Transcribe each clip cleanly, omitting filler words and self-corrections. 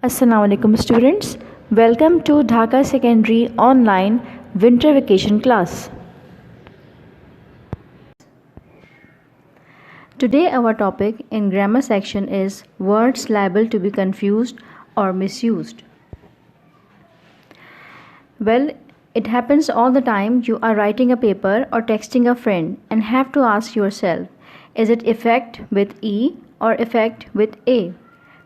Assalamu alaikum students. Welcome to Dhaka Secondary online winter vacation class. Today our topic in grammar section is words liable to be confused or misused. Well, it happens all the time. You are writing a paper or texting a friend and have to ask yourself, is it effect with E or effect with A?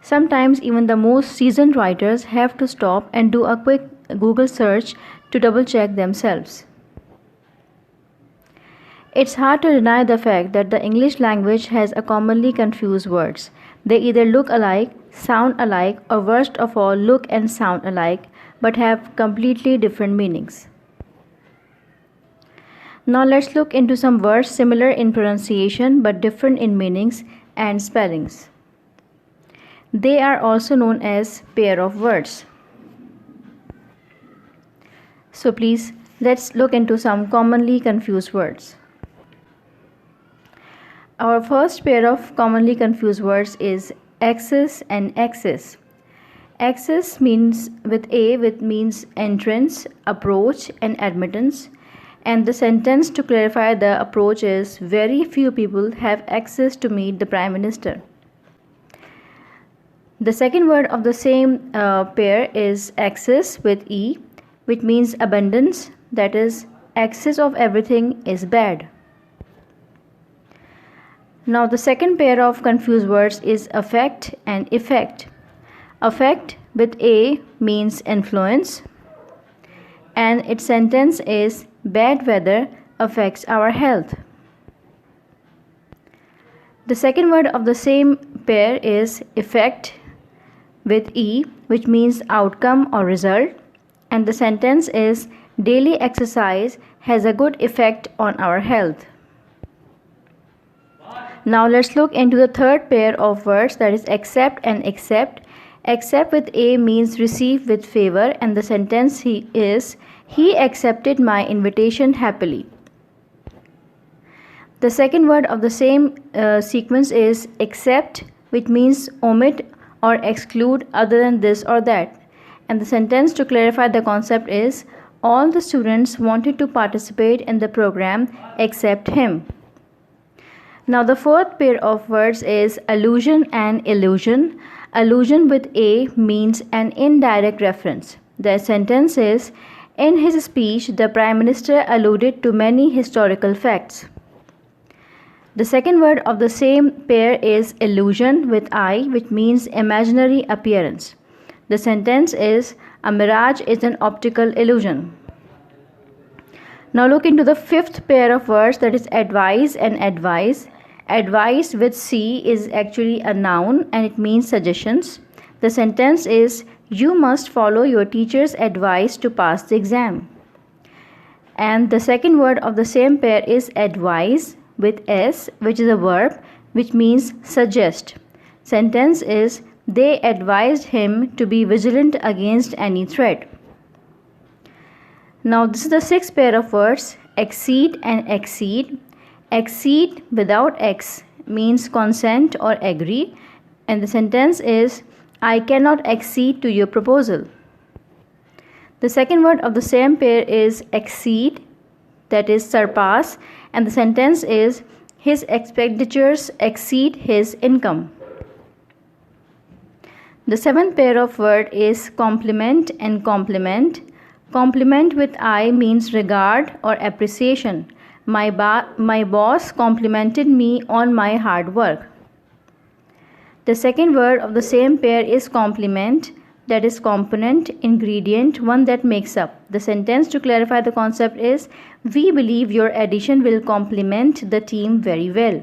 Sometimes even the most seasoned writers have to stop and do a quick Google search to double check themselves. It's hard to deny the fact that the English language has a commonly confused words. They either look alike, sound alike, or worst of all, look and sound alike, but have completely different meanings. Now let's look into some words similar in pronunciation but different in meanings and spellings. They are also known as pair of words. So please, let's look into some commonly confused words. Our first pair of commonly confused words is access and access. Access means means entrance, approach and admittance. And the sentence to clarify the approach is very few people have access to meet the Prime Minister. The second word of the same pair is excess with E, which means abundance, that is, excess of everything is bad. Now the second pair of confused words is affect and effect. Affect with A means influence, and its sentence is bad weather affects our health. The second word of the same pair is effect with E, which means outcome or result, and the sentence is daily exercise has a good effect on our health. Now let's look into the third pair of words, that is accept and accept. Accept with A means receive with favor, and the sentence he accepted my invitation happily. The second word of the same sequence is accept, which means omit or exclude other than this or that, and the sentence to clarify the concept is all the students wanted to participate in the program except him. Now the fourth pair of words is allusion and illusion. Allusion with A means an indirect reference. The sentence is in his speech the Prime Minister alluded to many historical facts. The second word of the same pair is illusion with I, which means imaginary appearance. The sentence is a mirage is an optical illusion. Now look into the fifth pair of words, that is advise and advise. Advice with C is actually a noun and it means suggestions. The sentence is you must follow your teacher's advice to pass the exam. And the second word of the same pair is advise with S, which is a verb which means suggest. Sentence is they advised him to be vigilant against any threat. Now this is the sixth pair of words, exceed and exceed. Exceed without X means consent or agree, and the sentence is I cannot accede to your proposal. The second word of the same pair is exceed, that is surpass, and the sentence is his expenditures exceed his income. The seventh pair of word is compliment and compliment. Compliment with I means regard or appreciation. My boss complimented me on my hard work. The second word of the same pair is complement, that is component, ingredient, one that makes up. The sentence to clarify the concept is we believe your addition will complement the team very well.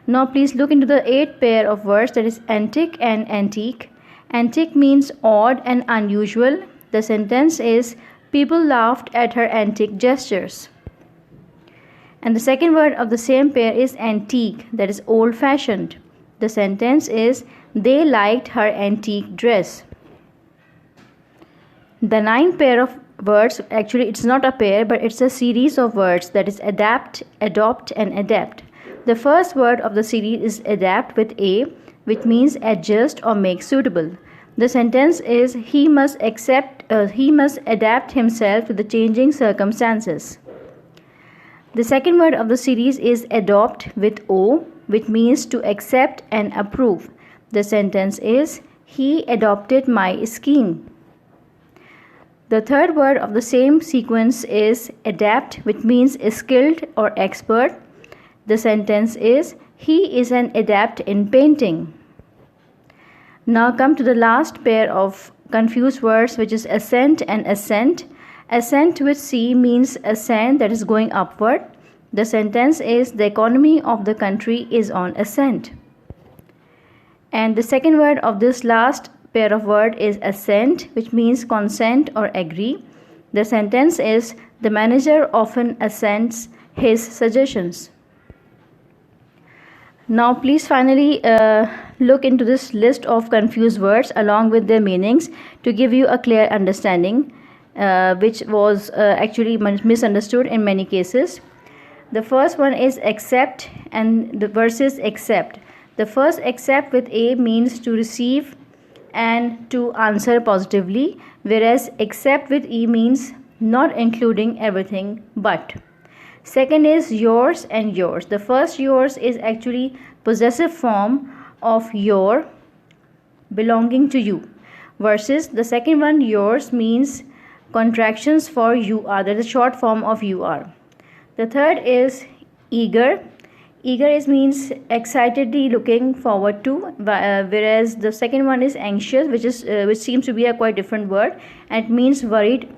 Now please look into the eighth pair of words, that is antic and antique. Antique means odd and unusual. The sentence is people laughed at her antique gestures. And the second word of the same pair is antique, that is old-fashioned. The sentence is they liked her antique dress. The ninth pair of words, actually it's not a pair but it's a series of words, that is adapt, adopt and adapt. The first word of the series is adapt with A, which means adjust or make suitable. The sentence is he must adapt himself to the changing circumstances. The second word of the series is adopt with O, which means to accept and approve. The sentence is he adopted my scheme. The third word of the same sequence is adapt, which means skilled or expert. The sentence is he is an adept in painting. Now come to the last pair of confused words, which is ascent and ascent. Ascent with C means ascent, that is going upward. The sentence is the economy of the country is on ascent. And the second word of this last pair of word is assent, which means consent or agree. The sentence is the manager often assents his suggestions. Now please finally look into this list of confused words along with their meanings to give you a clear understanding, which was actually misunderstood in many cases. The first one is accept and the versus accept. The first accept with A means to receive and to answer positively, whereas accept with E means not including everything but. Second is yours and yours. The first yours is actually possessive form of your, belonging to you, versus the second one yours means contractions for you are, that is short form of you are. The third is eager. Eager is means excitedly looking forward to, whereas the second one is anxious, which seems to be a quite different word, and it means worried.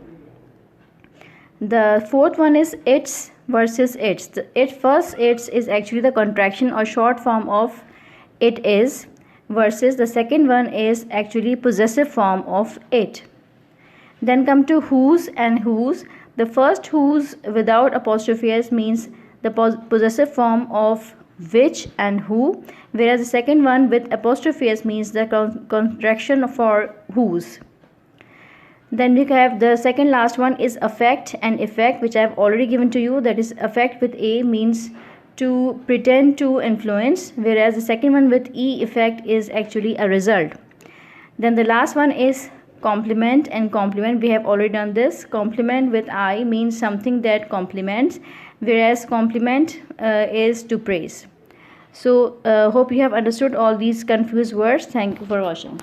The fourth one is its versus its. Its is actually the contraction or short form of it is, versus the second one is actually possessive form of it. Then come to whose and whose. The first whose without apostrophe s means the possessive form of which and who, whereas the second one with apostrophe s means the contraction for whose. Then we have the second last one is affect and effect, which I have already given to you. That is affect with A means to pretend to influence, whereas the second one with E effect is actually a result. Then the last one is compliment and compliment. We have already done this. Compliment with I means something that compliments, whereas compliment is to praise. So hope you have understood all these confused words. Thank you for watching.